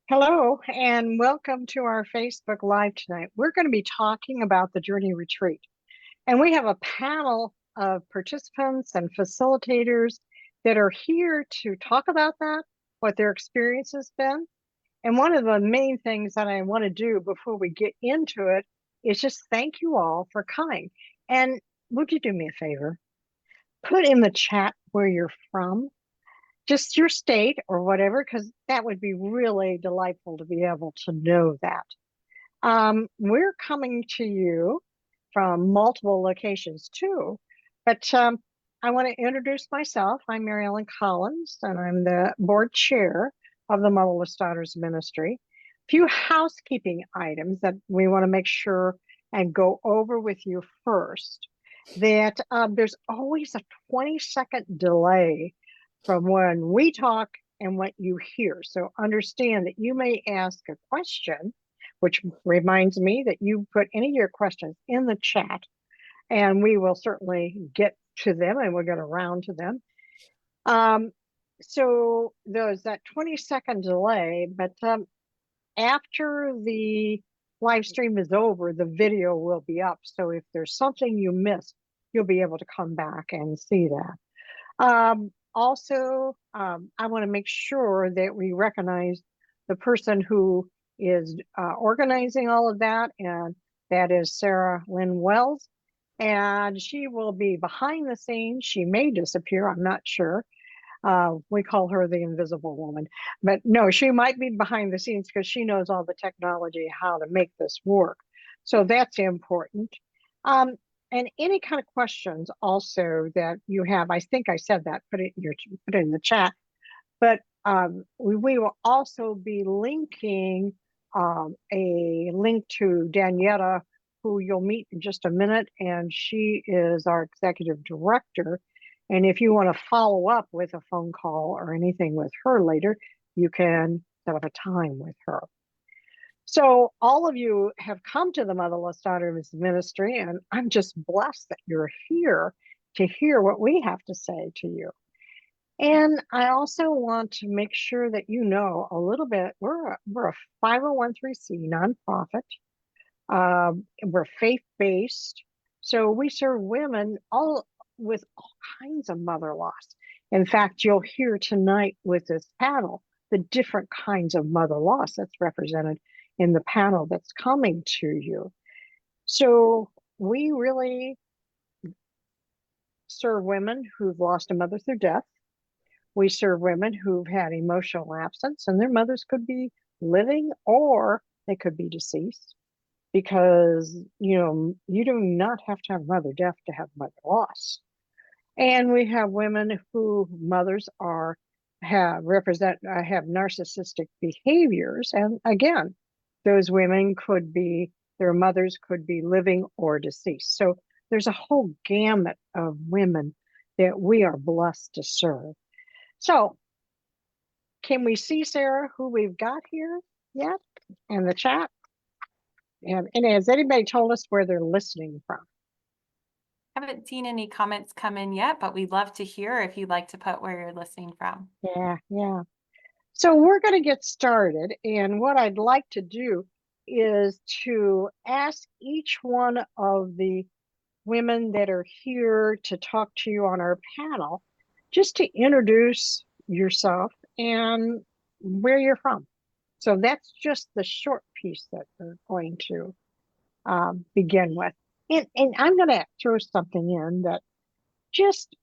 Hello, and welcome to our Facebook Live tonight. We're going to be talking about the Journey Retreat, and we have a panel of participants and facilitators that are here to talk about that, what their experience has been. And one of the main things that I want to do before we get into it is just thank you all for coming. And would you do me a favor? Put in the chat where you're from, just your state or whatever, because that would be really delightful to be able to know that. We're coming to you from multiple locations too, but I want to introduce myself. I'm Mary Ellen Collins, and I'm the board chair of the Motherless Daughters Ministry. A few housekeeping items that we want to make sure and go over with you first. That there's always a 20-second delay from when we talk and what you hear. So understand that you may ask a question, which reminds me that you put any of your questions in the chat, and we will certainly get to them and we'll get around to them. So there's that 20-second delay, but after the live stream is over, the video will be up. So if there's something you missed, you'll be able to come back and see that. Also, I want to make sure that we recognize the person who is organizing all of that, and that is Sarah Lynn Wells. And she will be behind the scenes. She may disappear, I'm not sure. We call her the invisible woman, but no, she might be behind the scenes because she knows all the technology, how to make this work. So that's important. And any kind of questions also that you have, I think I said that, put it in the chat. But we will also be linking a link to Daniela, who you'll meet in just a minute, and she is our executive director. And if you want to follow up with a phone call or anything with her later, you can set up a time with her. So all of you have come to the Motherless Daughters Ministry, and I'm just blessed that you're here to hear what we have to say to you. And I also want to make sure that you know a little bit, we're a 501(c)(3) nonprofit. We're faith-based. So we serve women with all kinds of mother loss. In fact, you'll hear tonight with this panel the different kinds of mother loss that's represented in the panel that's coming to you. So we really serve women who've lost a mother through death. We serve women who've had emotional absence, and their mothers could be living or they could be deceased, because you do not have to have mother death to have mother loss. And we have women who mothers have narcissistic behaviors, and again, those women could be, their mothers could be living or deceased. So there's a whole gamut of women that we are blessed to serve. So can we see, Sarah, who we've got here yet in the chat? And has anybody told us where they're listening from? Haven't seen any comments come in yet, but we'd love to hear if you'd like to put where you're listening from. Yeah. So we're going to get started. And what I'd like to do is to ask each one of the women that are here to talk to you on our panel, just to introduce yourself and where you're from. So that's just the short piece that we're going to begin with. And I'm going to throw something in that just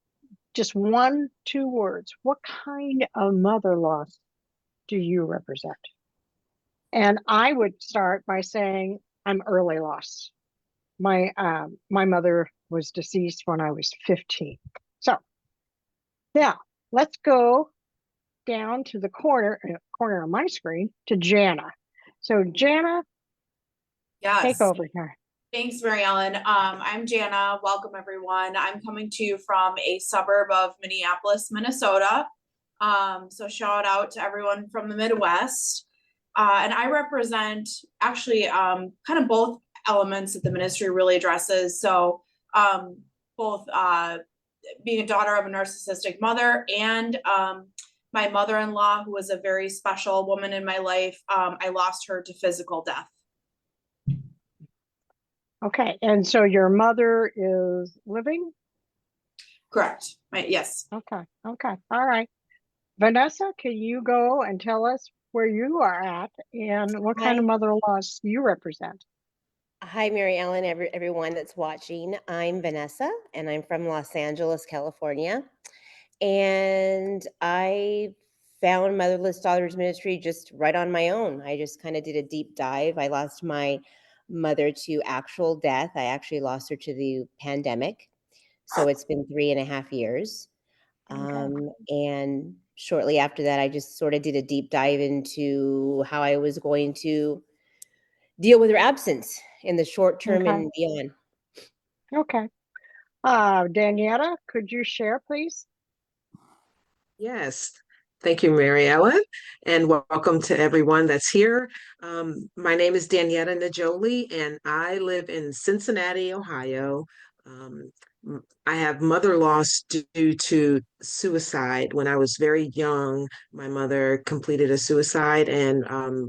1-2 words. What kind of mother loss do you represent? And I would start by saying I'm early loss. My mother was deceased when I was 15. So now let's go down to the corner of my screen to Jana. So Jana, yes, take over here. Thanks, Mary Ellen. I'm Jana. Welcome, everyone. I'm coming to you from a suburb of Minneapolis, Minnesota. So shout out to everyone from the Midwest. And I represent actually kind of both elements that the ministry really addresses. So both being a daughter of a narcissistic mother and my mother-in-law, who was a very special woman in my life, I lost her to physical death. Okay, and so your mother is living? Correct. Yes. Okay, all right. Vanessa, can you go and tell us where you are at and what kind of Hi. mother-in-laws you represent? Hi, Mary Ellen, everyone that's watching. I'm Vanessa, and I'm from Los Angeles, California. And I found Motherless Daughters Ministry just right on my own. I just kind of did a deep dive. I lost my mother to actual death. I actually lost her to the pandemic. So it's been 3.5 years. And shortly after that, I just sort of did a deep dive into how I was going to deal with her absence in the short term Okay. and beyond. Okay. Daniela, could you share, please? Yes, thank you, Mary Ellen, and welcome to everyone that's here. My name is Daniela Najoli, and I live in Cincinnati, Ohio. I have mother loss due to suicide. When I was very young, my mother completed a suicide and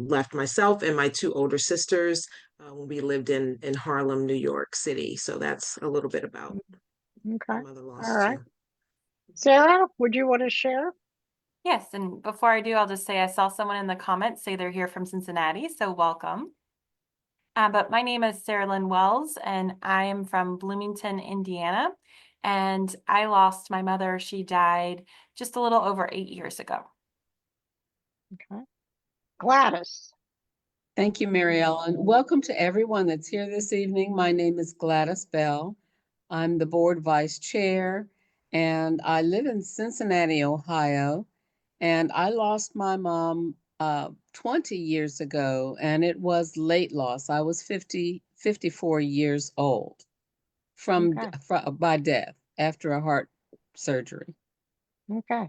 left myself and my two older sisters when we lived in Harlem, New York City. So that's a little bit about Okay. my mother All loss right. too. Sarah, would you want to share? Yes, and before I do, I'll just say I saw someone in the comments say they're here from Cincinnati, so welcome. But my name is Sarah Lynn Wells, and I am from Bloomington, Indiana. And I lost my mother. She died just a little over 8 years ago. Okay. Gladys. Thank you, Mary Ellen. Welcome to everyone that's here this evening. My name is Gladys Bell. I'm the board vice chair, and I live in Cincinnati, Ohio. And I lost my mom 20 years ago, and it was late loss. I was 54 years old Okay. by death after a heart surgery. Okay.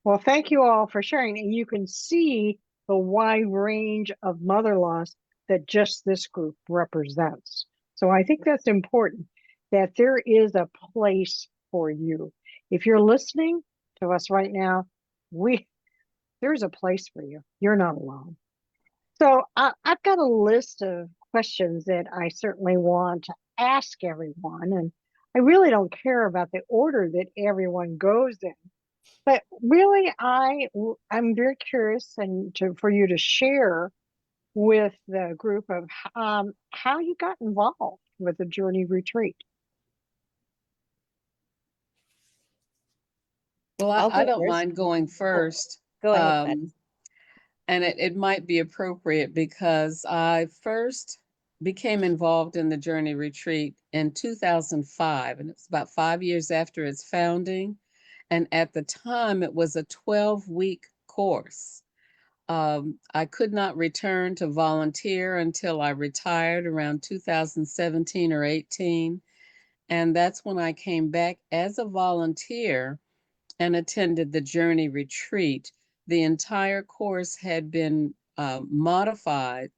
Well, thank you all for sharing. And you can see the wide range of mother loss that just this group represents. So I think that's important that there is a place for you. If you're listening to us right now, there's a place for you. You're not alone. So I've got a list of questions that I certainly want to ask everyone. And I really don't care about the order that everyone goes in. But really, I'm very curious for you to share with the group of how you got involved with the Journey Retreat. Well, I'll I go don't first. mind going first. Go ahead, Gladys. And it might be appropriate because I first became involved in the Journey Retreat in 2005, and it's about 5 years after its founding. And at the time, it was a 12-week course. I could not return to volunteer until I retired around 2017 or 18. And that's when I came back as a volunteer and attended the Journey Retreat. The entire course had been modified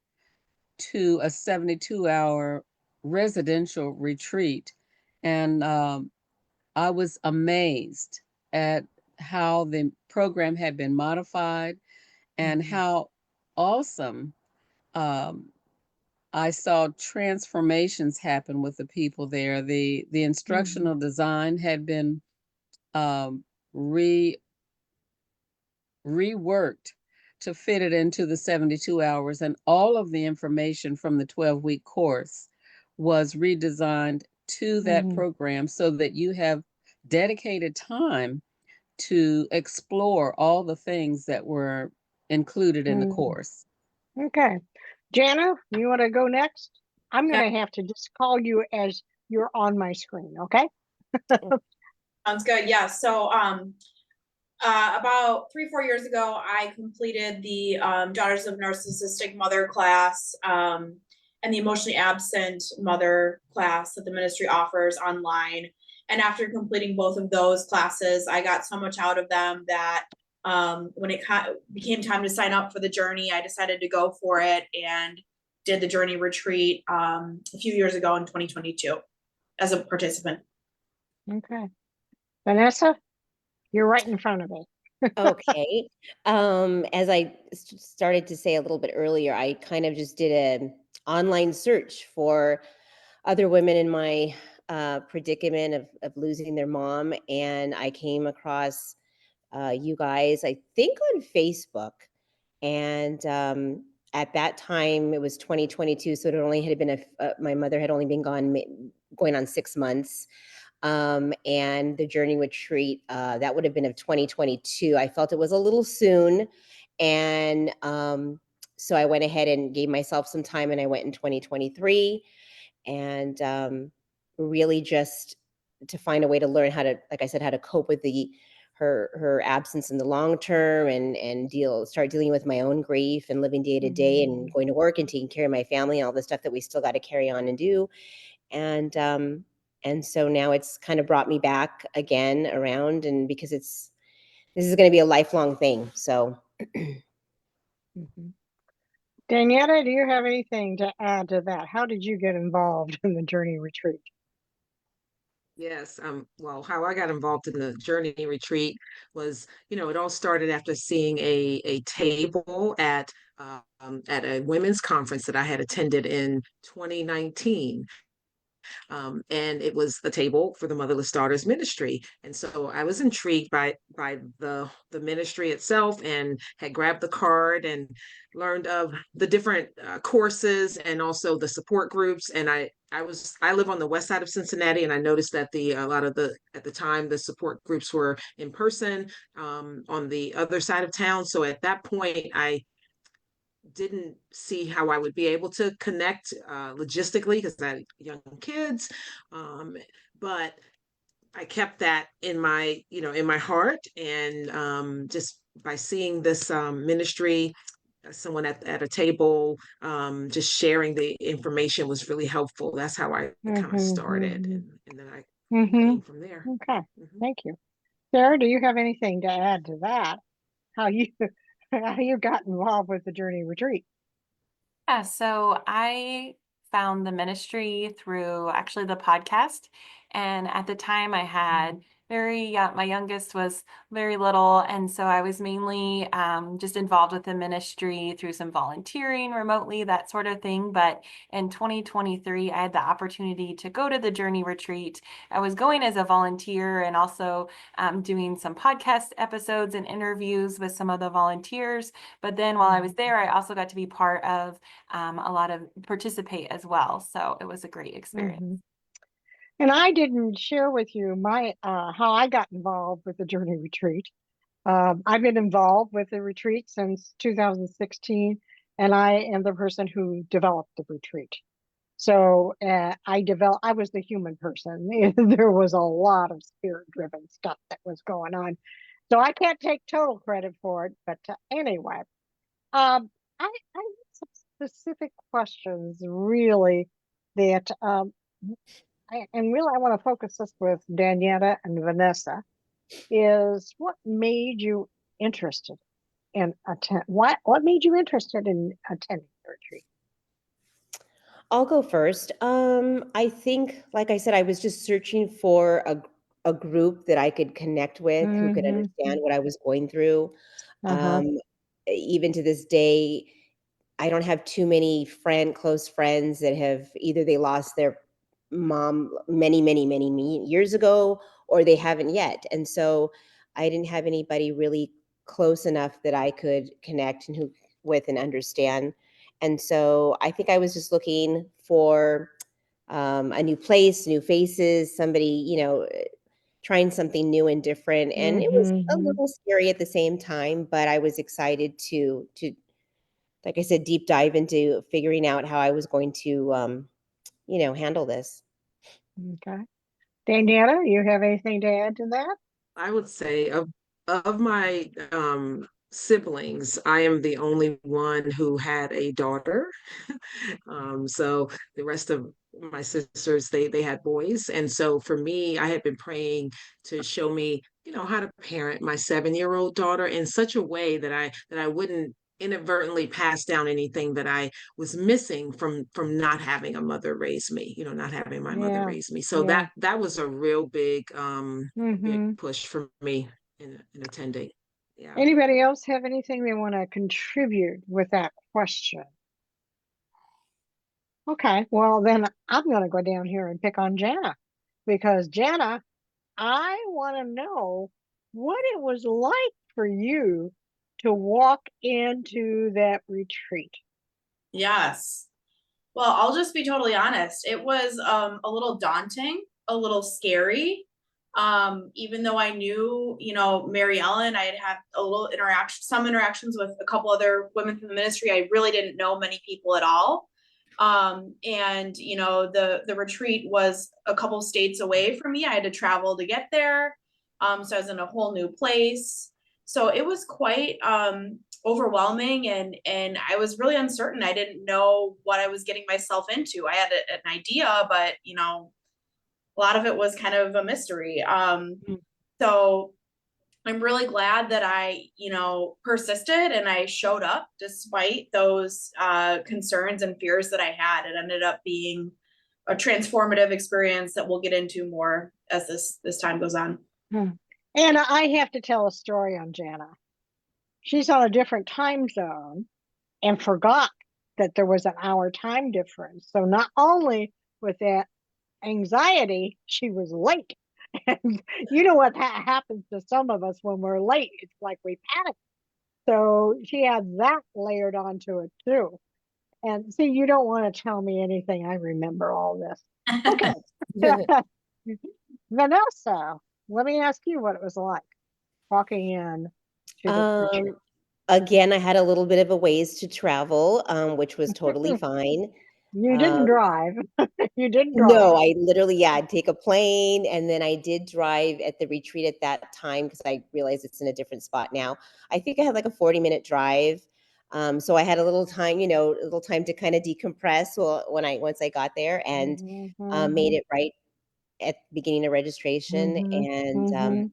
to a 72-hour residential retreat. And I was amazed at how the program had been modified and how awesome I saw transformations happen with the people there. The instructional design had been re reworked to fit it into the 72 hours, and all of the information from the 12-week course was redesigned to that program so that you have dedicated time to explore all the things that were included in the course. Okay. Jana, you want to go next? I'm going to have to just call you as you're on my screen, okay? Sounds good. Yeah. So about 3-4 years ago, I completed the Daughters of Narcissistic Mother class and the Emotionally Absent Mother class that the ministry offers online. And after completing both of those classes, I got so much out of them that when it became time to sign up for the journey, I decided to go for it. And did the Journey retreat a few years ago in 2022 as a participant. Okay. Vanessa, you're right in front of me. Okay. As I started to say a little bit earlier, I kind of just did an online search for other women in my predicament of losing their mom, and I came across you guys, I think on Facebook. And at that time, it was 2022, so it only had been my mother had only been gone going on 6 months. And the Journey retreat, that would have been of 2022. I felt it was a little soon. And so I went ahead and gave myself some time, and I went in 2023, and really just to find a way to learn how to, like I said, how to cope with her absence in the long term, and start dealing with my own grief and living day to day and going to work and taking care of my family and all the stuff that we still got to carry on and do. And so now it's kind of brought me back again around, and because this is going to be a lifelong thing. So Daniela, do you have anything to add to that? How did you get involved in the Journey retreat? Yes, well, how I got involved in the Journey retreat was, it all started after seeing a table at a women's conference that I had attended in 2019. And it was a table for the Motherless Daughters Ministry. And so I was intrigued by the ministry itself, and had grabbed the card and learned of the different courses and also the support groups. And I live on the west side of Cincinnati, and I noticed that a lot of at the time, the support groups were in person on the other side of town. So at that point, I didn't see how I would be able to connect logistically, because I had young kids. But I kept that in my heart. And just by seeing this ministry, someone at a table, just sharing the information was really helpful. That's how I kind of started. And then I came from there. Okay, thank you. Sarah, do you have anything to add to that? How you how you got involved with the Journey retreat? Yeah, so I found the ministry through actually the podcast. And at the time I had my youngest was very little. And so I was mainly just involved with the ministry through some volunteering remotely, that sort of thing. But in 2023, I had the opportunity to go to the Journey retreat. I was going as a volunteer, and also doing some podcast episodes and interviews with some of the volunteers. But then while I was there, I also got to be part of a lot of participate as well. So it was a great experience. And I didn't share with you my how I got involved with the Journey retreat. I've been involved with the retreat since 2016, and I am the person who developed the retreat. So I was the human person. There was a lot of spirit-driven stuff that was going on. So I can't take total credit for it, but anyway, I have some specific questions really that and really I want to focus this with Daniela and Vanessa. Is what made you interested in what made you interested in attending the retreat? I'll go first. I think, like I said, I was just searching for a group that I could connect with, who could understand what I was going through. Even to this day, I don't have too many close friends that have either they lost their mom many, many, many years ago, or they haven't yet. And so I didn't have anybody really close enough that I could connect with and understand. And so I think I was just looking for a new place, new faces, somebody, trying something new and different. And it was a little scary at the same time, but I was excited to like I said, deep dive into figuring out how I was going to, handle this. Okay. Daniela, you have anything to add to that? I would say of my siblings, I am the only one who had a daughter. So the rest of my sisters, they had boys. And so for me, I had been praying to show me, how to parent my 7-year-old daughter in such a way that I wouldn't inadvertently pass down anything that I was missing from not having a mother raise me, not having my mother Yeah. raise me. So Yeah. that was a real big Mm-hmm. push for me in attending. Yeah. Anybody else have anything they want to contribute with that question? Okay, well then I'm gonna go down here and pick on Jana, because Jana, I want to know what it was like for you to walk into that retreat. Yes. Well, I'll just be totally honest. It was a little daunting, a little scary. Even though I knew, Mary Ellen, I had a little some interactions with a couple other women from the ministry. I really didn't know many people at all. And the retreat was a couple states away from me. I had to travel to get there. So I was in a whole new place. So it was quite overwhelming, and I was really uncertain. I didn't know what I was getting myself into. I had an idea, but a lot of it was kind of a mystery. So I'm really glad that I, persisted and I showed up despite those concerns and fears that I had. It ended up being a transformative experience that we'll get into more as this time goes on. And I have to tell a story on Jana. She's on a different time zone and forgot that there was an hour time difference. So not only with that anxiety, she was late. And you know what happens to some of us when we're late? It's like we panic. So she had that layered onto it too. And see, you don't want to tell me anything. I remember all this. Okay. Vanessa, let me ask you what it was like walking in to the retreat. Again, I had a little bit of a ways to travel, which was totally fine. You didn't drive. You didn't drive. No, I literally, I'd take a plane, and then I did drive at the retreat at that time because I realized it's in a different spot now. I think I had like a 40-minute drive. So I had a little time, a little time to kind of decompress once I got there, and made it right at the beginning of registration. And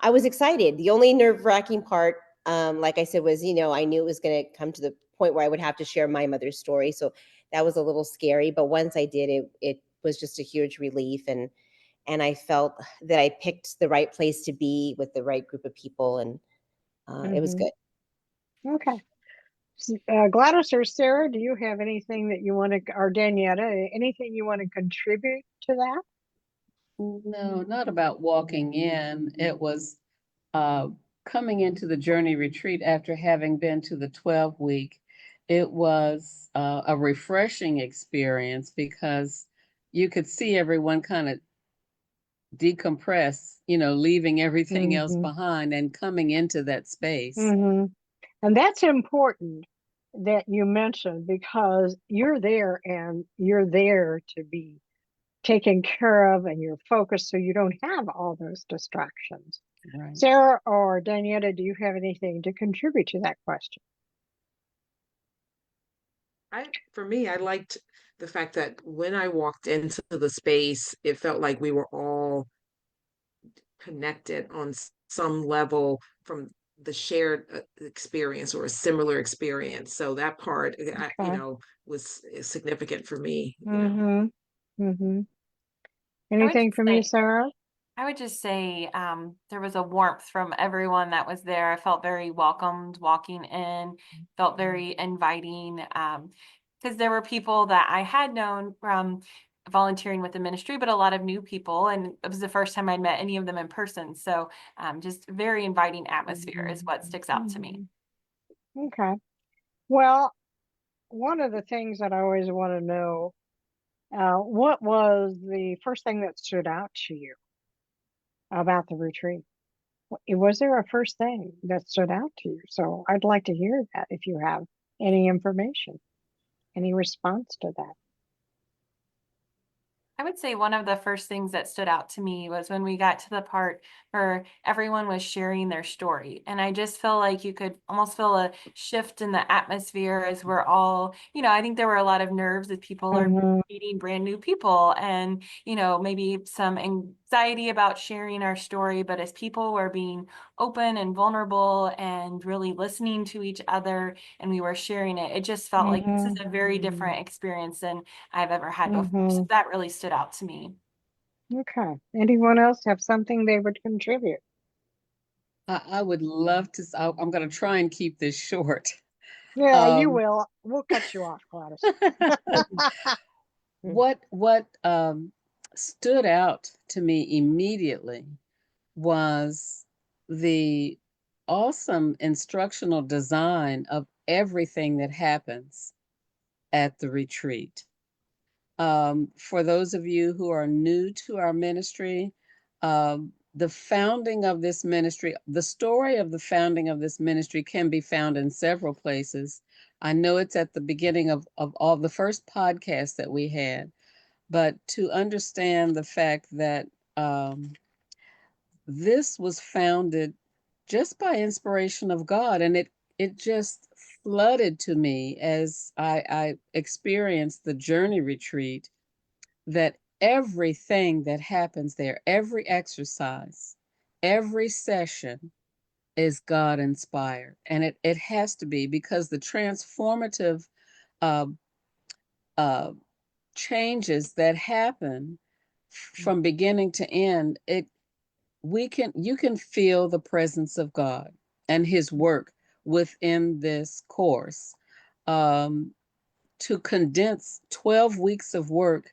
I was excited. The only nerve-wracking part, like I said, was, I knew it was going to come to the point where I would have to share my mother's story. So that was a little scary. But once I did, it was just a huge relief. And I felt that I picked the right place to be with the right group of people. And it was good. Okay. Gladys or Sarah, do you have anything that you want to, or Danietta, anything you want to contribute to that? No, not about walking in. It was coming into the Journey Retreat after having been to the 12-week. It was a refreshing experience because you could see everyone kind of decompress, leaving everything else behind and coming into that space. And that's important that you mentioned, because you're there and you're there to be taken care of and you're focused so you don't have all those distractions. Right. Sarah or Danietta, do you have anything to contribute to that question? For me, I liked the fact that when I walked into the space, it felt like we were all connected on some level from the shared experience or a similar experience. So that part, was significant for me. Anything from you, Sarah? I would just say there was a warmth from everyone that was there. I felt very welcomed walking in, felt very inviting, because there were people that I had known from volunteering with the ministry, but a lot of new people, and it was the first time I'd met any of them in person. So just very inviting atmosphere is what sticks out to me. Okay. Well, one of the things that I always want to know, what was the first thing that stood out to you about the retreat? Was there a first thing that stood out to you? So I'd like to hear that if you have any information, any response to that. I would say one of the first things that stood out to me was when we got to the part where everyone was sharing their story. And I just feel like you could almost feel a shift in the atmosphere as we're all, I think there were a lot of nerves as people are meeting brand new people and, maybe some anxiety about sharing our story. But as people were being open and vulnerable and really listening to each other, and we were sharing it. It just felt like this is a very different experience than I've ever had before. So that really stood out to me. Okay. Anyone else have something they would contribute? I would love to, I'm going to try and keep this short. Yeah, you Um, will. We'll cut you off, Gladys. what stood out to me immediately was the awesome instructional design of everything that happens at the retreat. For those of you who are new to our ministry, the founding of this ministry, the story of the founding of this ministry can be found in several places. I know it's at the beginning of all the first podcasts that we had, but to understand the fact that this was founded just by inspiration of God, and it just flooded to me as I experienced the journey retreat, that everything that happens there, every exercise, every session is God inspired. And it has to be, because the transformative uh, uh, changes that happen from beginning to end, you can feel the presence of God and his work within this course. To condense 12 weeks of work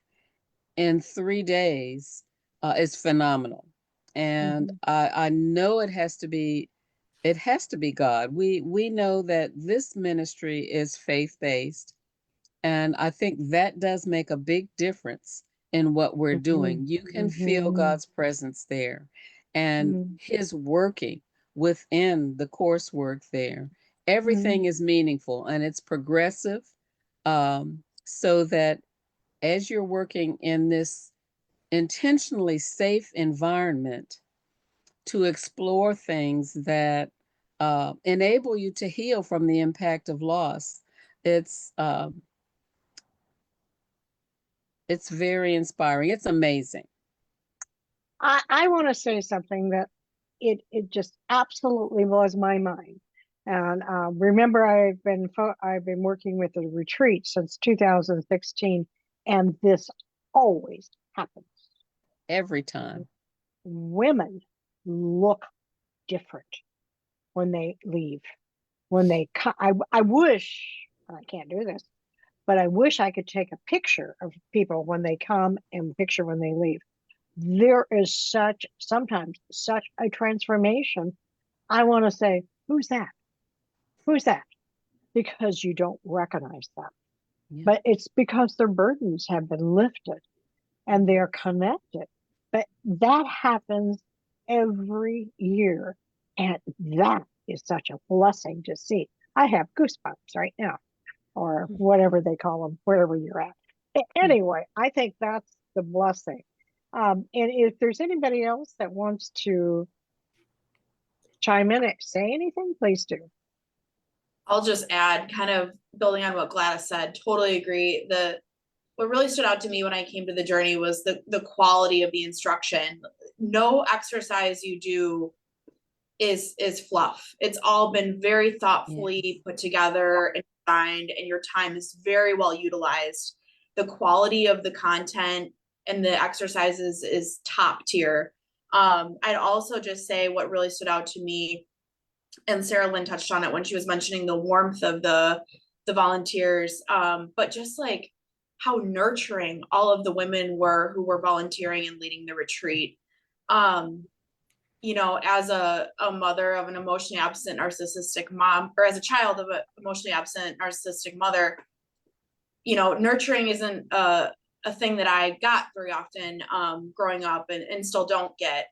in 3 days is phenomenal. And I know it has to be God. We know that this ministry is faith-based, and I think that does make a big difference in what we're doing. You can feel God's presence there and his working within the coursework there. Everything is meaningful and it's progressive, so that as you're working in this intentionally safe environment to explore things that enable you to heal from the impact of loss, it's it's very inspiring. It's amazing. I want to say something that it just absolutely blows my mind. And remember, I've been working with the retreat since 2016, and this always happens. Every time. Women look different when they leave. When they come, I wish, I can't do this, but I wish I could take a picture of people when they come and a picture when they leave. There is sometimes such a transformation. I want to say, who's that? Who's that? Because you don't recognize them. Yeah. But it's because their burdens have been lifted and they're connected. But that happens every year. And that is such a blessing to see. I have goosebumps right now, or whatever they call them, wherever you're at. Anyway, I think that's the blessing. And if there's anybody else that wants to chime in and say anything, please do. I'll just add, kind of building on what Gladys said, totally agree. What really stood out to me when I came to the journey was the quality of the instruction. No exercise you do is fluff. It's all been very thoughtfully put together and designed, and your time is very well utilized. The quality of the content and the exercises is top tier. I'd also just say what really stood out to me, and Sarah Lynn touched on it when she was mentioning the warmth of the volunteers, but just like how nurturing all of the women were who were volunteering and leading the retreat. You know, as a mother of an emotionally absent narcissistic mom, or as a child of an emotionally absent narcissistic mother, you know, nurturing isn't a thing that I got very often growing up, and still don't get.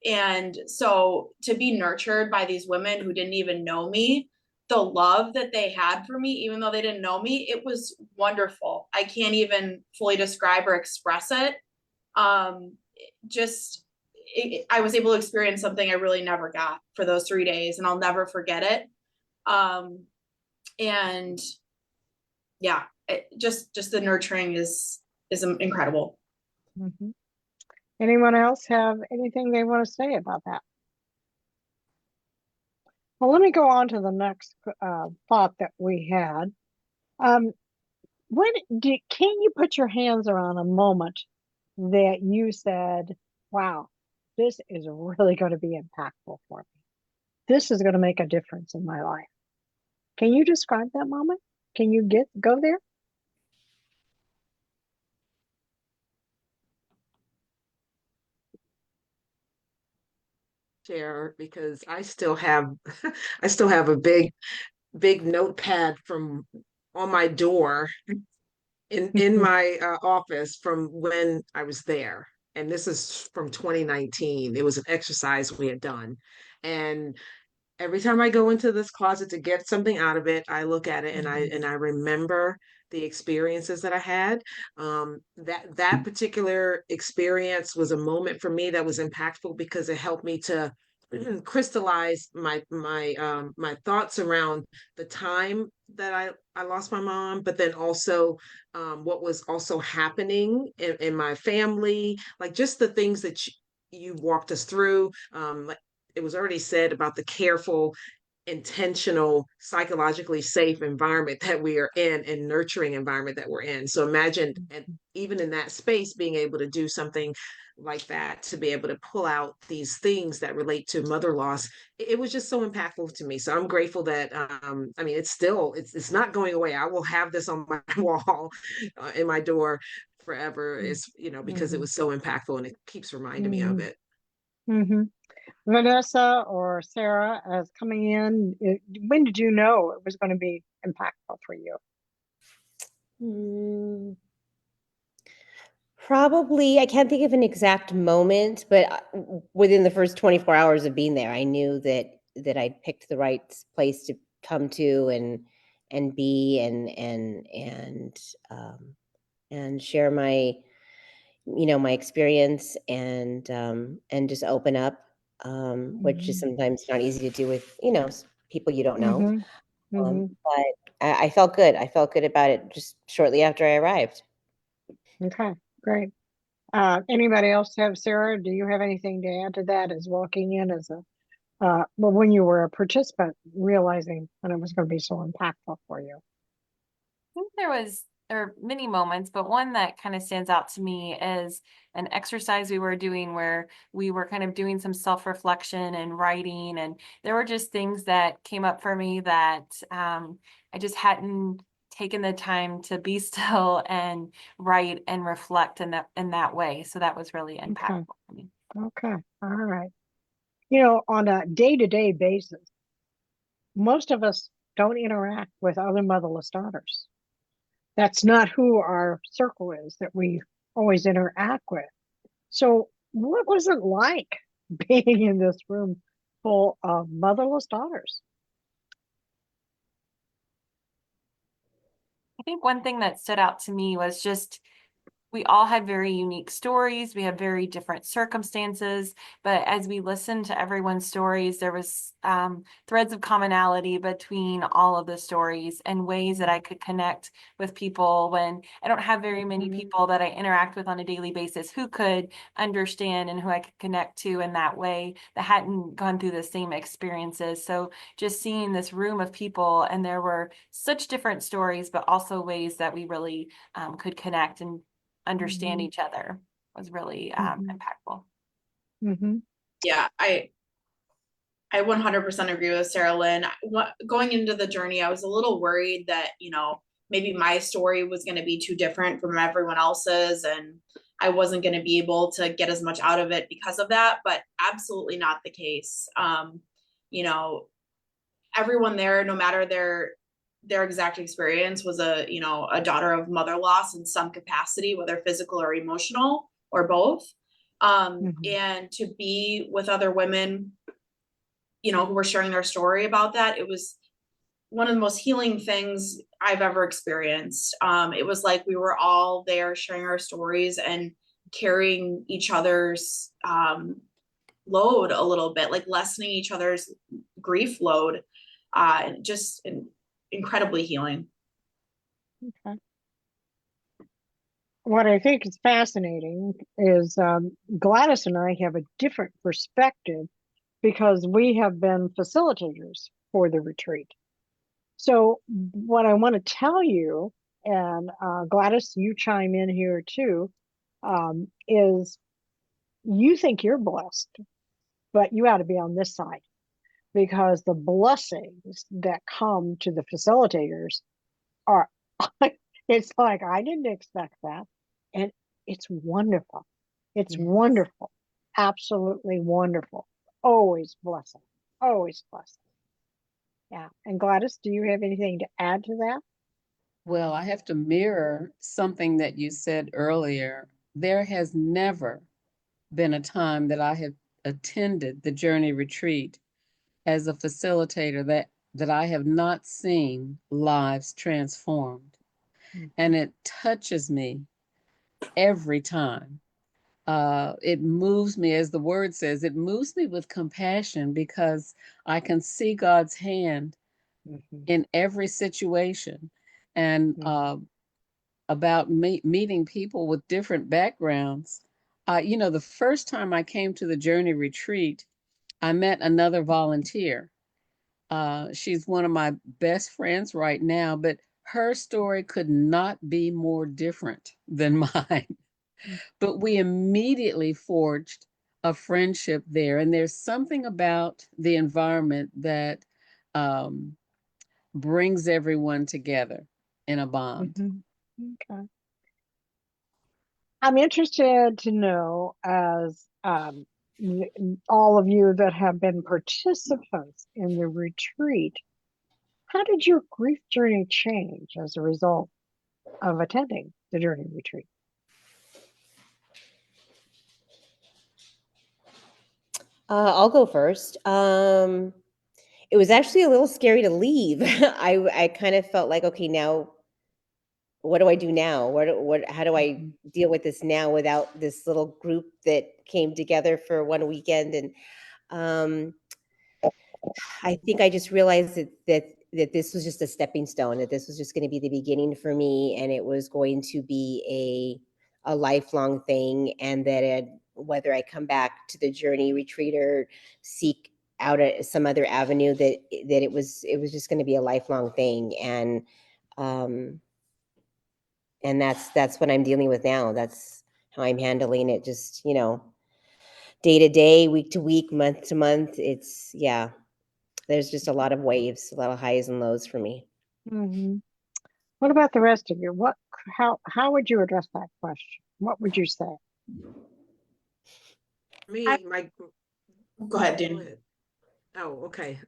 And so to be nurtured by these women who didn't even know me, the love that they had for me, even though they didn't know me, it was wonderful. I can't even fully describe or express it. I was able to experience something I really never got for those 3 days, and I'll never forget it. And yeah, just the nurturing is incredible. Anyone else have anything they want to say about that? Well, let me go on to the next thought that we had. Um, can you put your hands around a moment that you said, wow, this is really going to be impactful for me? This is going to make a difference in my life. Can you describe that moment? Can you go there? Share because I still have I still have a big notepad from on my door in my office from when I was there. And this is from 2019. It was an exercise we had done. And every time I go into this closet to get something out of it, I look at it and I remember the experiences that I had. That particular experience was a moment for me that was impactful because it helped me to crystallize my thoughts around the time that I lost my mom, but then also what was also happening in my family, like just the things that you walked us through. Like it was already said about the careful, intentional, psychologically safe environment that we are in and nurturing environment that we're in. So imagine, and even in that space, being able to do something like that, to be able to pull out these things that relate to mother loss, it was just so impactful to me. So I'm grateful that I mean, it's not going away. I will have this on my wall in my door forever. It's because it was so impactful and it keeps reminding me of it. Mm-hmm. Vanessa or Sarah, as coming in, when did you know it was going to be impactful for you? Probably, I can't think of an exact moment, but within the first 24 hours of being there, I knew that I'd picked the right place to come to and be and share my my experience and just open up, which is sometimes not easy to do with people you don't know. Mm-hmm. Mm-hmm. But I felt good. I felt good about it just shortly after I arrived. Okay, great. Anybody else have, Sarah, do you have anything to add to that as walking in as a, well, when you were a participant, realizing when it was going to be so impactful for you? Think there are many moments, but one that kind of stands out to me is an exercise we were doing where we were kind of doing some self-reflection and writing, and there were just things that came up for me that I just hadn't taken the time to be still and write and reflect in that way. So that was really impactful for me. Okay, all right. On a day-to-day basis, most of us don't interact with other motherless daughters. That's not who our circle is that we always interact with. So what was it like being in this room full of motherless daughters? I think one thing that stood out to me was just we all had very unique stories. We had very different circumstances, but as we listened to everyone's stories, there was threads of commonality between all of the stories and ways that I could connect with people when I don't have very many people that I interact with on a daily basis who could understand and who I could connect to in that way that hadn't gone through the same experiences. So just seeing this room of people, and there were such different stories, but also ways that we really could connect and understand each other was really impactful. Mm-hmm. Yeah, I 100% agree with Sarah Lynn. Going into the journey, I was a little worried that, maybe my story was going to be too different from everyone else's and I wasn't going to be able to get as much out of it because of that, but absolutely not the case. Everyone there, no matter their exact experience, was a daughter of mother loss in some capacity, whether physical or emotional or both. And to be with other women who were sharing their story about that, it was one of the most healing things I've ever experienced. It was like we were all there sharing our stories and carrying each other's load a little bit, like lessening each other's grief load, just incredibly healing. Okay. What I think is fascinating is Gladys and I have a different perspective because we have been facilitators for the retreat. So what I want to tell you, and Gladys, you chime in here too, is you think you're blessed, but you ought to be on this side, because the blessings that come to the facilitators are, it's like, I didn't expect that. And it's wonderful. It's Yes. wonderful. Absolutely wonderful. Always blessing. Always blessing. Yeah. And Gladys, do you have anything to add to that? Well, I have to mirror something that you said earlier. There has never been a time that I have attended the Journey Retreat as a facilitator that I have not seen lives transformed. And it touches me every time. It moves me, as the word says, it moves me with compassion because I can see God's hand in every situation. And about meeting people with different backgrounds. The first time I came to the Journey Retreat, I met another volunteer. She's one of my best friends right now, but her story could not be more different than mine. But we immediately forged a friendship there. And there's something about the environment that brings everyone together in a bond. Okay. I'm interested to know, as all of you that have been participants in the retreat, how did your grief journey change as a result of attending the Journey Retreat? I'll go first. It was actually a little scary to leave. I kind of felt like, okay, now what do I do now? How do I deal with this now without this little group that came together for one weekend? And um, I think I just realized that this was just a stepping stone, that this was just going to be the beginning for me, and it was going to be a lifelong thing, and that whether I come back to the Journey Retreat or seek out some other avenue, that it was just going to be a lifelong thing, um, and that's what I'm dealing with now. That's how I'm handling it. Just day to day, week to week, month to month. Yeah. There's just a lot of waves, a lot of highs and lows for me. Mm-hmm. What about the rest of you? How would you address that question? What would you say? Me, Go ahead, go Danny. ahead. Oh, okay.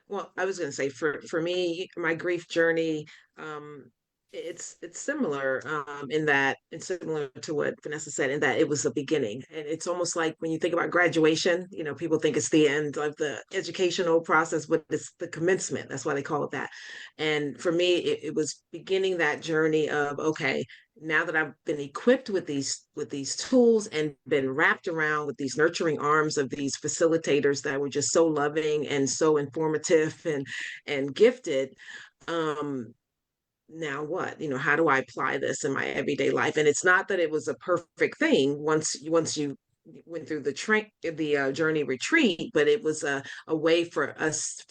Well, I was going to say for me, my grief journey, um, it's similar in that it's similar to what Vanessa said in that it was a beginning, and it's almost like when you think about graduation, people think it's the end of the educational process, but it's the commencement. That's why they call it that. And for me, it was beginning that journey of, okay, now that I've been equipped with these tools and been wrapped around with these nurturing arms of these facilitators that were just so loving and so informative and gifted, now what? How do I apply this in my everyday life? And it's not that it was a perfect thing once you went through the Journey Retreat, but it was a way for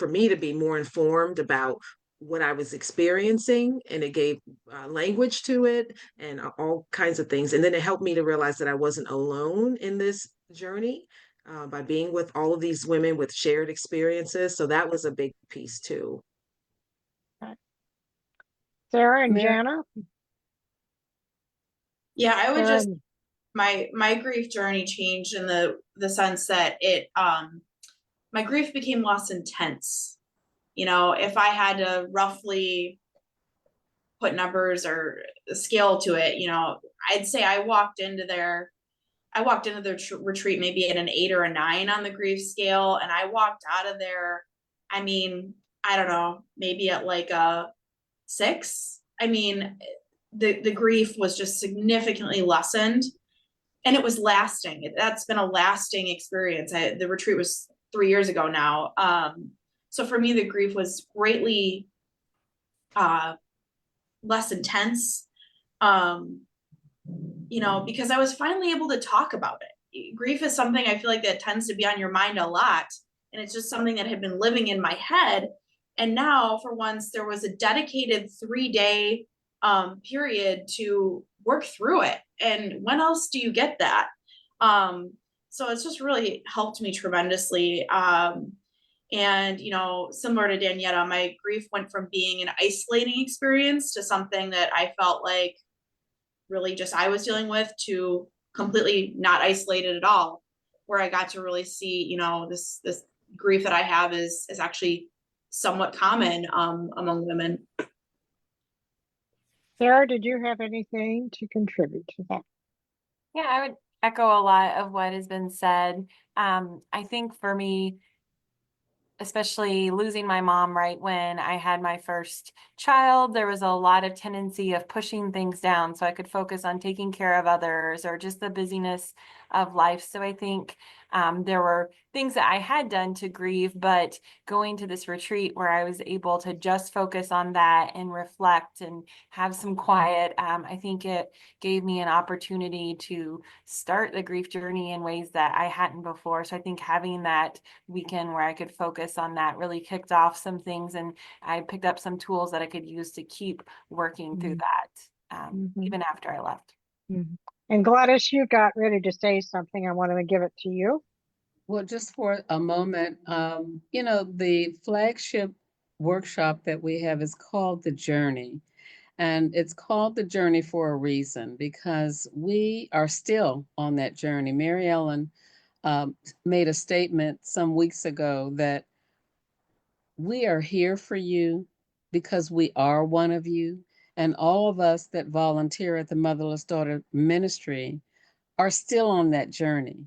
me to be more informed about what I was experiencing, and it gave language to it and all kinds of things. And then it helped me to realize that I wasn't alone in this journey by being with all of these women with shared experiences. So that was a big piece too. Sarah and Mary? Jana? Yeah, I would Sarah just my grief journey changed in the sense that my grief became less intense. If I had to roughly put numbers or a scale to it, I'd say I walked into the retreat maybe at an 8 or a 9 on the grief scale, and I walked out of there, I mean, I don't know, maybe at like a 6. I mean, the grief was just significantly lessened, and it was lasting. That's been a lasting experience. The retreat was 3 years ago now. So for me, the grief was greatly less intense, because I was finally able to talk about it. grief is something I feel like that tends to be on your mind a lot. And it's just something that had been living in my head. And now, for once, there was a dedicated 3-day period to work through it. And when else do you get that? So it's just really helped me tremendously. And, you know, similar to Daniela, my grief went from being an isolating experience to something that I felt like really just I was dealing with to completely not isolated at all, where I got to really see, you know, this grief that I have is actually somewhat common among women. Sarah, did you have anything to contribute to that? Yeah, I would echo a lot of what has been said. I think for me, especially losing my mom right when I had my first child, there was a lot of tendency of pushing things down so I could focus on taking care of others or just the busyness of life. So I think there were things that I had done to grieve, but going to this retreat where I was able to just focus on that and reflect and have some quiet, I think it gave me an opportunity to start the grief journey in ways that I hadn't before. So I think having that weekend where I could focus on that really kicked off some things, and I picked up some tools that I could use to keep working through that even after I left. And Gladys, you got ready to say something. I want to give it to you. Well, just for a moment, you know, the flagship workshop that we have is called The Journey. And it's called The Journey for a reason, because we are still on that journey. Mary Ellen made a statement some weeks ago that we are here for you because we are one of you. And all of us that volunteer at the Motherless Daughter Ministry are still on that journey.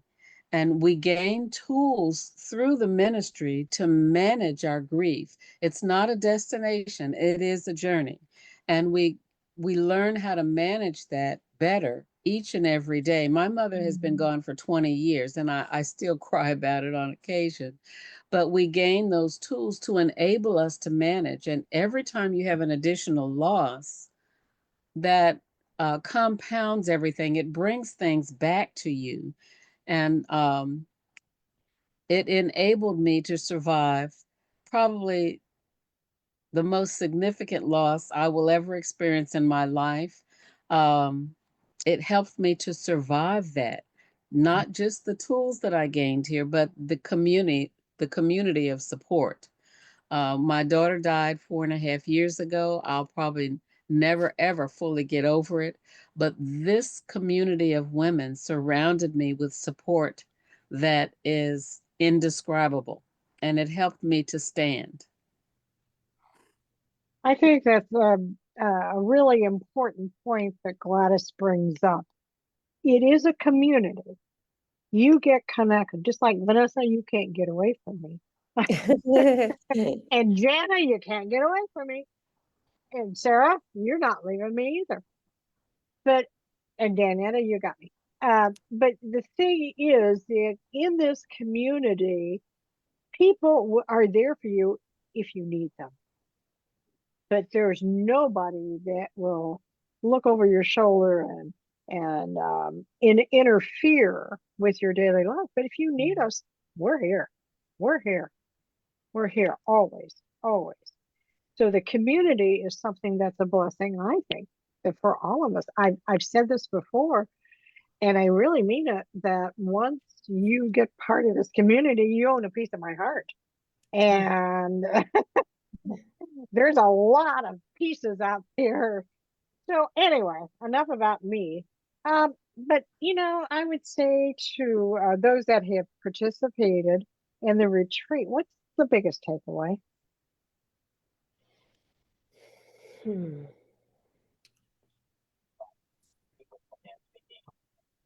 And we gain tools through the ministry to manage our grief. It's not a destination, it is a journey. And we learn how to manage that better each and every day. My mother has been gone for 20 years, and I still cry about it on occasion. But we gain those tools to enable us to manage. And every time you have an additional loss, that compounds everything. It brings things back to you. And it enabled me to survive probably the most significant loss I will ever experience in my life. It helped me to survive that. Not just the tools that I gained here, but the community of support. My daughter died 4.5 years ago. I'll probably never, ever fully get over it. But this community of women surrounded me with support that is indescribable. And it helped me to stand. I think that's a really important point that Gladys brings up. It is a community. You get connected, just like Vanessa, you can't get away from me. And Jana, you can't get away from me. And Sarah, you're not leaving me either. And Daniela, you got me. But the thing is that in this community, people are there for you if you need them. But there's nobody that will look over your shoulder and interfere with your daily life. But if you need us, we're here. We're here. We're here always, always. So the community is something that's a blessing, I think, that for all of us. I've said this before, and I really mean it, that once you get part of this community, you own a piece of my heart. And there's a lot of pieces out there. So anyway, enough about me. But you know, I would say to those that have participated in the retreat, what's the biggest takeaway?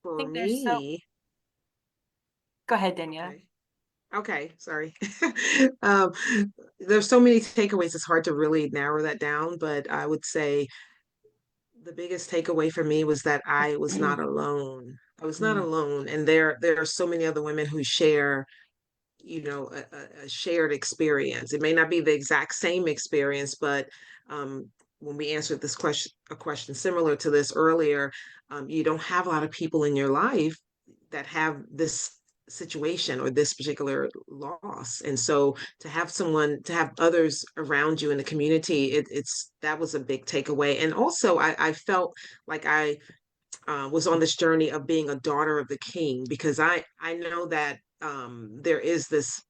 For think there's so- me, Go ahead, Danielle. okay, sorry. Um, there's so many takeaways, it's hard to really narrow that down, but I would say the biggest takeaway for me was that I was not alone. I was not alone, and there are so many other women who share, you know, a shared experience. It may not be the exact same experience, but when we answered this question, a question similar to this earlier, you don't have a lot of people in your life that have this situation or this particular loss. And so to have someone, to have others around you in the community, that was a big takeaway. And also I felt like I was on this journey of being a daughter of the king, because I know that there is this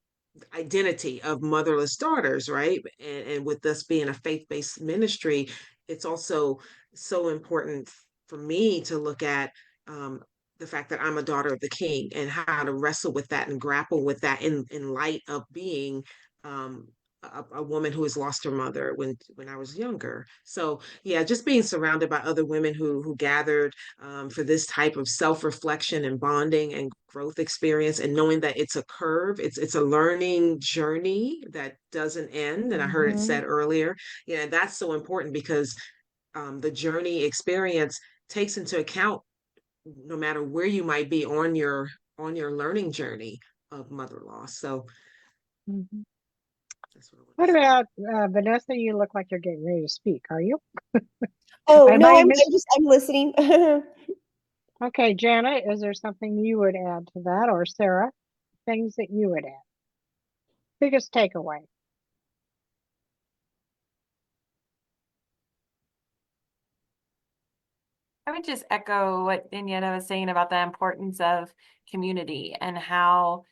identity of motherless daughters, right? And with us being a faith-based ministry, it's also so important for me to look at the fact that I'm a daughter of the king, and how to wrestle with that and grapple with that in light of being um, a woman who has lost her mother when I was younger. So yeah, just being surrounded by other women who gathered for this type of self-reflection and bonding and growth experience, and knowing that it's a curve, it's a learning journey that doesn't end. And I heard it said earlier, that's so important, because the journey experience takes into account, no matter where you might be on your learning journey of mother loss. So Mhm. that's what I What want to say. about Vanessa? You look like you're getting ready to speak. Are you? Oh, Am no, I I'm miss just, I'm listening. Okay, Janet, is there something you would add to that, or Sarah, things that you would add? Biggest takeaway. I would just echo what Daniela was saying about the importance of community, and how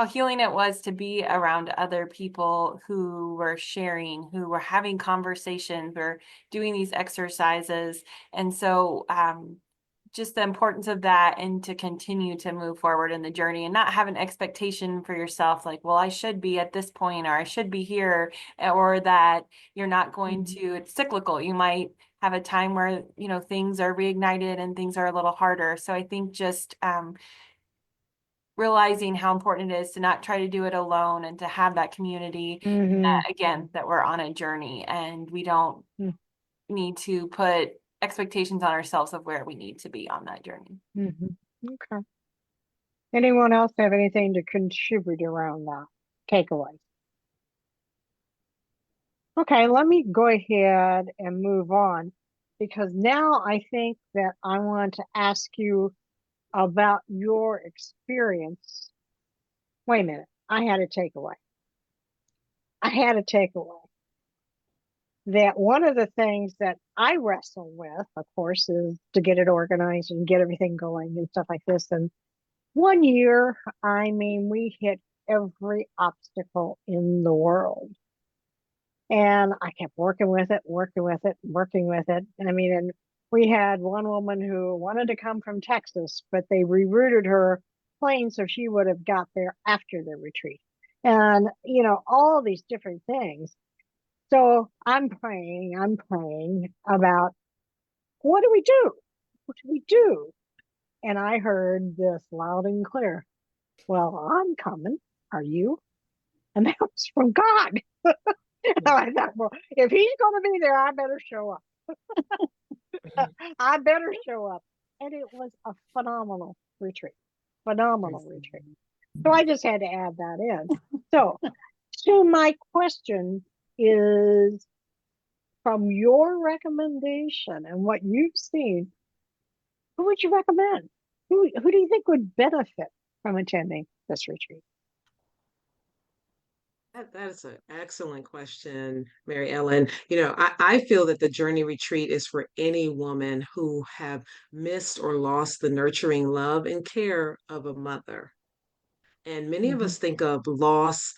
healing it was to be around other people who were sharing, who were having conversations, or doing these exercises. And so just the importance of that, and to continue to move forward in the journey, and not have an expectation for yourself like, well, I should be at this point, or I should be here, or that you're not going to, it's cyclical. You might have a time where, things are reignited and things are a little harder. So I think just realizing how important it is to not try to do it alone, and to have that community, again, that we're on a journey, and we don't need to put expectations on ourselves of where we need to be on that journey. Okay. Anyone else have anything to contribute around that takeaway? Okay, let me go ahead and move on, because now I think that I want to ask you about your experience. Wait a minute. I had a takeaway. That one of the things that I wrestle with, of course, is to get it organized and get everything going and stuff like this. And one year, I mean, we hit every obstacle in the world. And I kept working with it. I mean, and we had one woman who wanted to come from Texas, but they rerouted her plane so she would have got there after the retreat. And, all these different things. So I'm praying about, what do we do? What do we do? And I heard this loud and clear. Well, I'm coming. Are you? And that was from God. I thought, well, if he's going to be there, I better show up. I better show up. And it was a phenomenal retreat. So I just had to add that in. So my question is, from your recommendation and what you've seen, who would you recommend? Who do you think would benefit from attending this retreat? That is an excellent question, Mary Ellen. I feel that the Journey Retreat is for any woman who have missed or lost the nurturing love and care of a mother. And many of us think of loss,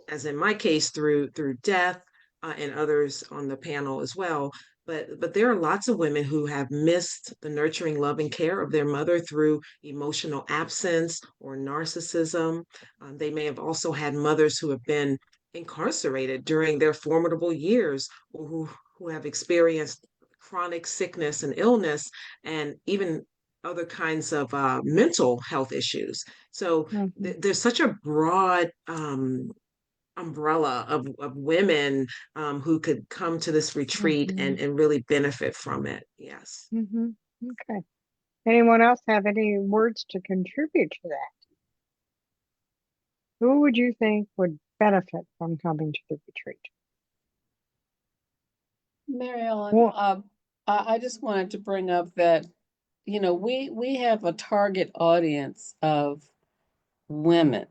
as in my case, through death, and others on the panel as well. But there are lots of women who have missed the nurturing love and care of their mother through emotional absence or narcissism. They may have also had mothers who have been incarcerated during their formidable years, or who have experienced chronic sickness and illness, and even other kinds of mental health issues. So there's such a broad umbrella of women who could come to this retreat and really benefit from it. Yes. Okay. Anyone else have any words to contribute to that? Who would you think would benefit from coming to the retreat? Mary Ellen, Well, I just wanted to bring up that, we have a target audience of women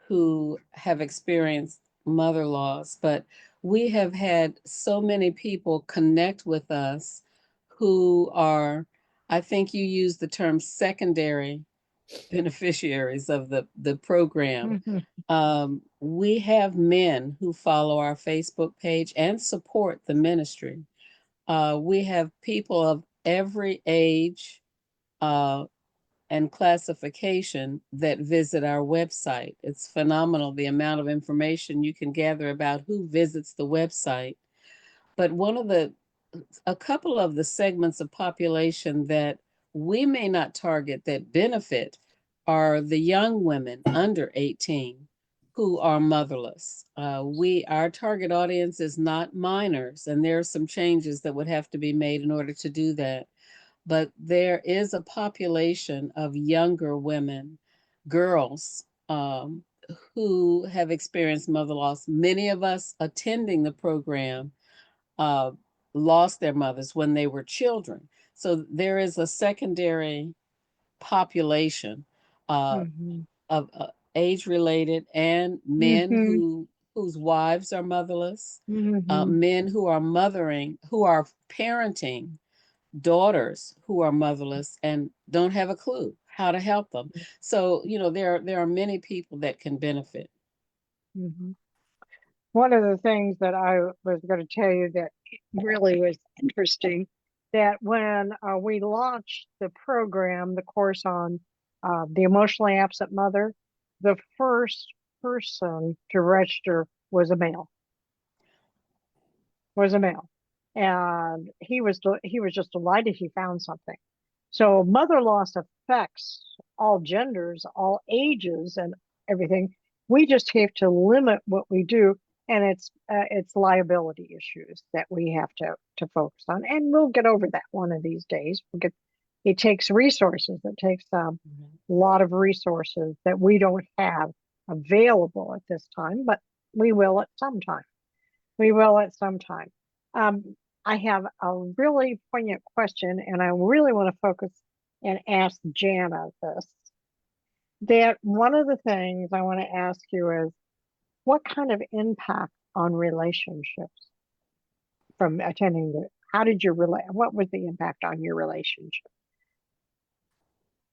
who have experienced mother loss, but we have had so many people connect with us who are, I think you use the term secondary beneficiaries of the program. Mhm. We have men who follow our Facebook page and support the ministry. We have people of every age, uh, and classification that visit our website. It's phenomenal the amount of information you can gather about who visits the website. But a couple of the segments of population that we may not target that benefit are the young women under 18 who are motherless. Our target audience is not minors, and there are some changes that would have to be made in order to do that. But there is a population of younger women, girls, who have experienced mother loss. Many of us attending the program uh, lost their mothers when they were children. So there is a secondary population uh, Mhm. of age-related and men Mhm. whose wives are motherless, Mhm. men who are parenting daughters who are motherless and don't have a clue how to help them. So, there are many people that can benefit. Mhm. One of the things that I was going to tell you that really was interesting, that when we launched the program, the course on the emotionally absent mother, the first person to register was a male, and he was just delighted he found something. So mother loss affects all genders, all ages, and everything. We just have to limit what we do, and it's liability issues that we have to focus on, and we'll get over that one of these days. It takes resources. It takes a lot of resources that we don't have available at this time, but we will at some time. We will at some time. Um, I have a really poignant question, and I really want to focus and ask Jana this. That one of the things I want to ask you is what kind of impact on relationships from attending how did you relate? What was the impact on your relationship?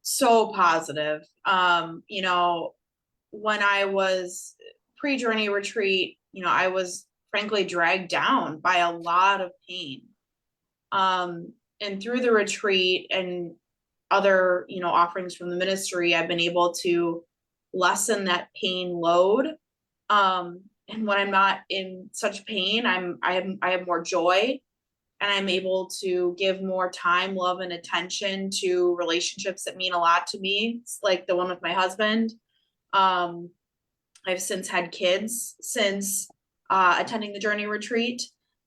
So positive. When I was pre-journey retreat, I was frankly dragged down by a lot of pain. And through the retreat and other, offerings from the ministry, I've been able to lessen that pain load. And when I'm not in such pain, I have more joy, and I'm able to give more time, love, and attention to relationships that mean a lot to me. It's like the one with my husband. Um, I've since had kids since attending the journey retreat.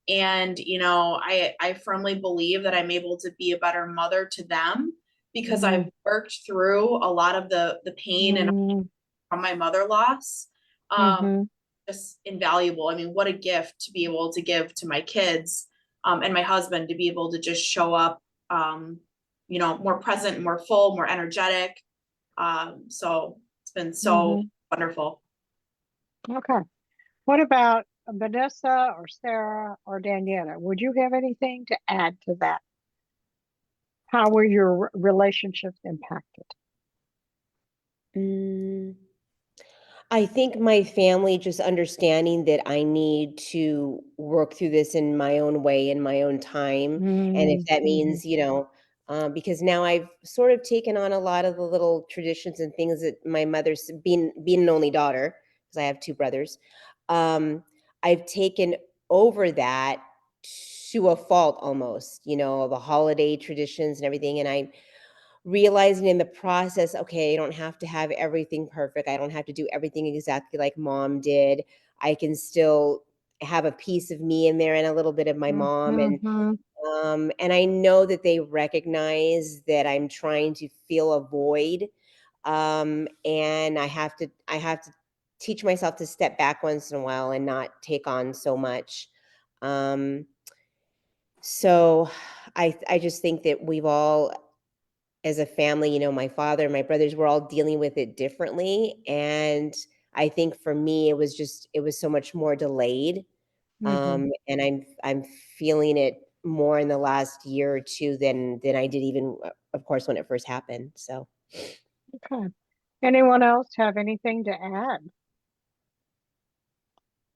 And, I firmly believe that I'm able to be a better mother to them because I've worked through a lot of the pain and Mm-hmm. from my mother loss. Um, Mm-hmm. just invaluable. I mean, what a gift to be able to give to my kids, and my husband, to be able to just show up, more present, more full, more energetic. So it's been so wonderful. Okay. What about Vanessa or Sarah or Daniela? Would you have anything to add to that? How were your relationships impacted? Mm, I think my family just understanding that I need to work through this in my own way, in my own time. And if that Mm-hmm. means, because now I've sort of taken on a lot of the little traditions and things that my mother's being an only daughter, because I have two brothers. I've taken over that to a fault almost, the holiday traditions and everything. And I realizing in the process, okay, I don't have to have everything perfect. I don't have to do everything exactly like mom did. I can still have a piece of me in there and a little bit of my mom. Mm-hmm. And I know that they recognize that I'm trying to fill a void. And I have to teach myself to step back once in a while and not take on so much. Um, so I just think that we've all as a family, my father, my brothers were all dealing with it differently. And I think for me, it was so much more delayed. And I'm feeling it more in the last year or two than I did even, of course, when it first happened. So. Okay. Anyone else have anything to add?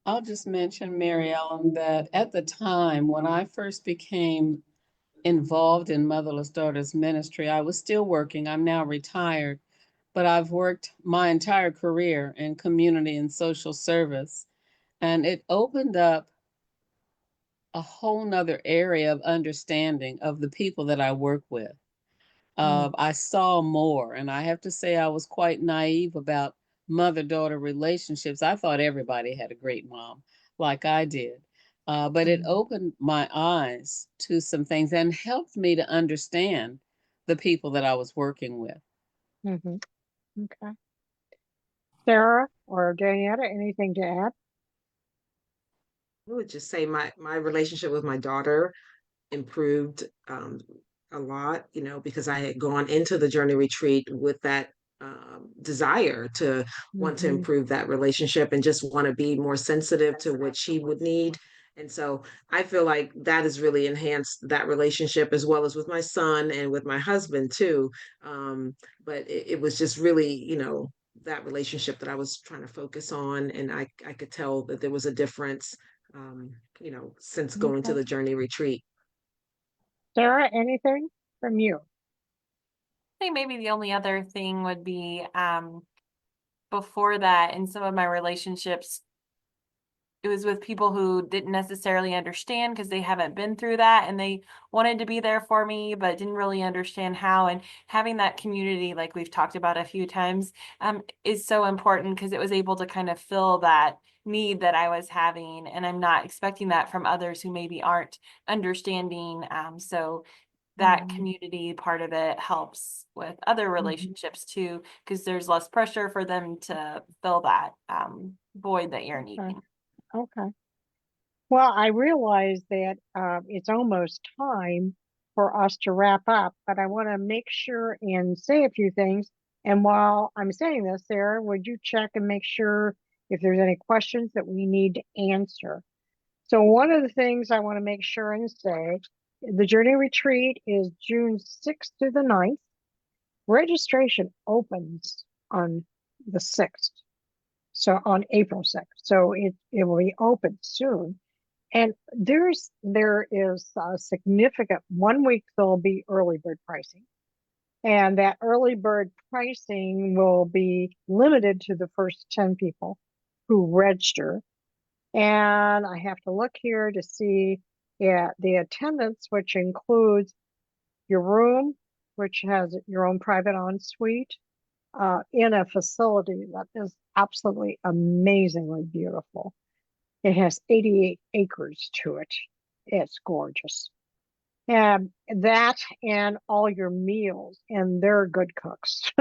I'll just mention, Mary Ellen, that at the time when I first became involved in Motherless Daughters Ministry, I was still working. I'm now retired, but I've worked my entire career in community and social service. And it opened up a whole nother area of understanding of the people that I work with. I saw more, and I have to say I was quite naive about mother-daughter relationships. I thought everybody had a great mom, like I did. But it opened my eyes to some things and helped me to understand the people that I was working with. Mm-hmm. Okay. Sarah or Danietta, anything to add? I would just say my relationship with my daughter improved a lot, because I had gone into the journey retreat with that desire to want to improve that relationship and just want to be more sensitive to what she would need. And so I feel like that has really enhanced that relationship as well as with my son and with my husband too. But it was just really, that relationship that I was trying to focus on. And I could tell that there was a difference, since going to Okay. the journey retreat. Sarah, anything from you? I think maybe the only other thing would be before that in some of my relationships, it was with people who didn't necessarily understand because they haven't been through that and they wanted to be there for me, but didn't really understand how. And having that community, like we've talked about a few times, is so important because it was able to kind of fill that need that I was having. And I'm not expecting that from others who maybe aren't understanding. So that community part of it helps with other relationships too, because there's less pressure for them to fill that void that you're needing. Okay. Well, I realize that it's almost time for us to wrap up, but I want to make sure and say a few things. And while I'm saying this, Sarah, would you check and make sure if there's any questions that we need to answer? So one of the things I want to make sure and say, the Journey Retreat is June 6th to the 9th. Registration opens on the 6th. So on April 6th. So it will be open soon. And there is a significant 1 week there'll be early bird pricing. And that early bird pricing will be limited to the first 10 people who register. And I have to look here to see the attendance, which includes your room, which has your own private ensuite, in a facility that is absolutely amazingly beautiful. It has 88 acres to it. It's gorgeous. And that and all your meals, and they're good cooks.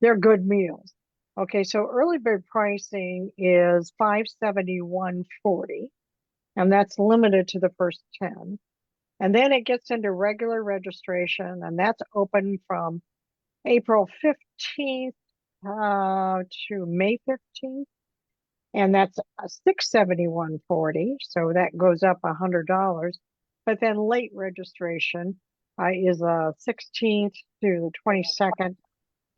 They're good meals. Okay, so early bird pricing is $571.40, and that's limited to the first 10. And then it gets into regular registration, and that's open from April 15th to May 15th. And that's $671.40, so that goes up $100. But then late registration is 16th to the 22nd,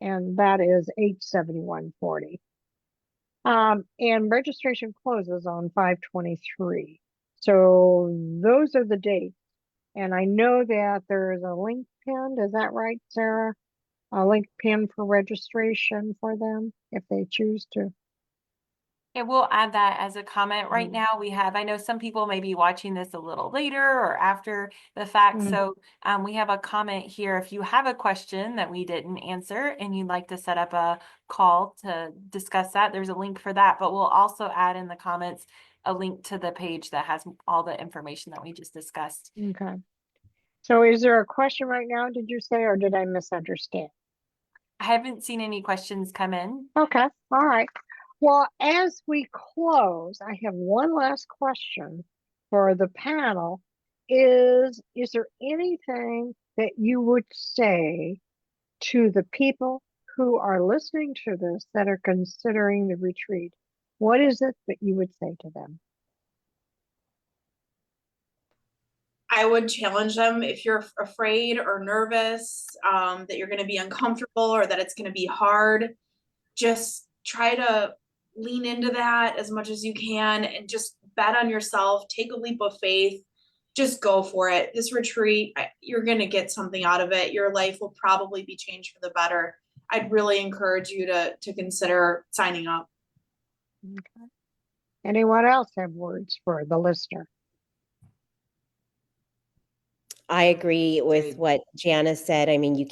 and that is $871.40. And registration closes on 5/23. So those are the dates. And I know that there is a link pinned. Is that right, Sarah? A link pinned for registration for them if they choose to. Yeah, we'll add that as a comment. Right now we have, I know some people may be watching this a little later or after the fact. So we have a comment here. If you have a question that we didn't answer and you'd like to set up a call to discuss that, there's a link for that. But we'll also add in the comments a link to the page that has all the information that we just discussed. Okay. So is there a question right now, did you say, or did I misunderstand? I haven't seen any questions come in. Okay, all right. Well, as we close, I have one last question for the panel. Is there anything that you would say to the people who are listening to this that are considering the retreat, what is it that you would say to them? I would challenge them if you're afraid or nervous, that you're going to be uncomfortable or that it's going to be hard. Just try to lean into that as much as you can and just bet on yourself. Take a leap of faith. Just go for it. This retreat, you're going to get something out of it. Your life will probably be changed for the better. I'd really encourage you to consider signing up. Okay. Anyone else have words for the listener? I agree with Great. what Janice said. I mean,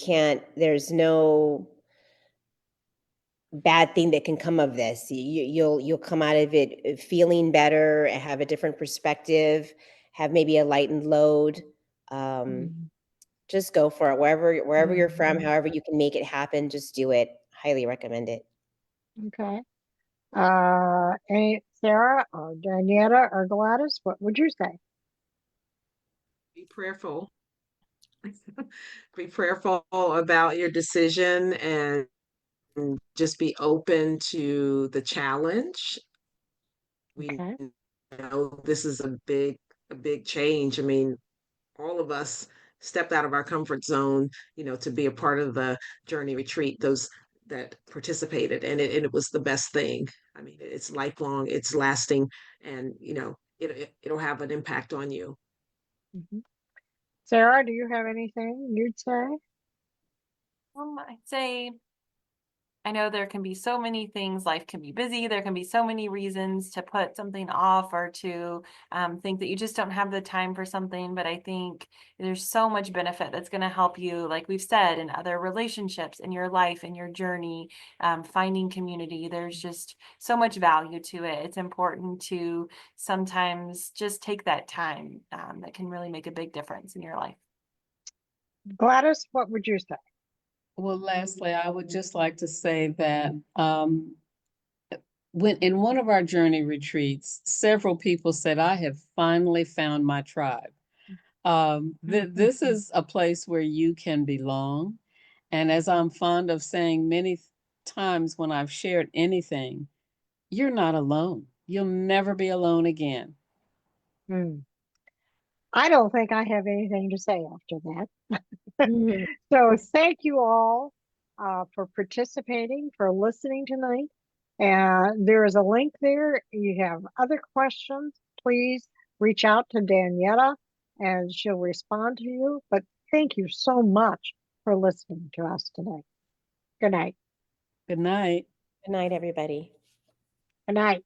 there's no bad thing that can come of this. You'll come out of it feeling better, have a different perspective, have maybe a lightened load. Just go for it. Wherever you're from, however you can make it happen, just do it. Highly recommend it. Okay. Any Sarah or Daniela or Gladys, what would you say? Be prayerful. Be prayerful about your decision and just be open to the challenge. We Okay. know this is a big change. I mean, all of us stepped out of our comfort zone, to be a part of the journey retreat, those that participated, and it was the best thing. I mean, it's lifelong, it's lasting, and it'll have an impact on you. Mhm. Sarah, do you have anything you'd say? I'd say, I know there can be so many things, life can be busy, there can be so many reasons to put something off or to think that you just don't have the time for something, but I think there's so much benefit that's going to help you, like we've said, in other relationships, in your life, in your journey, finding community. There's just so much value to it. It's important to sometimes just take that time that can really make a big difference in your life. Gladys, what would you say? Well, lastly, I would just like to say that when in one of our journey retreats, several people said, I have finally found my tribe. This is a place where you can belong. And as I'm fond of saying many times when I've shared anything, you're not alone. You'll never be alone again. I don't think I have anything to say after that. So thank you all for participating, for listening tonight. And there is a link there. You have other questions, please reach out to Daniela and she'll respond to you. But thank you so much for listening to us today. Good night. Good night. Good night, everybody. Good night.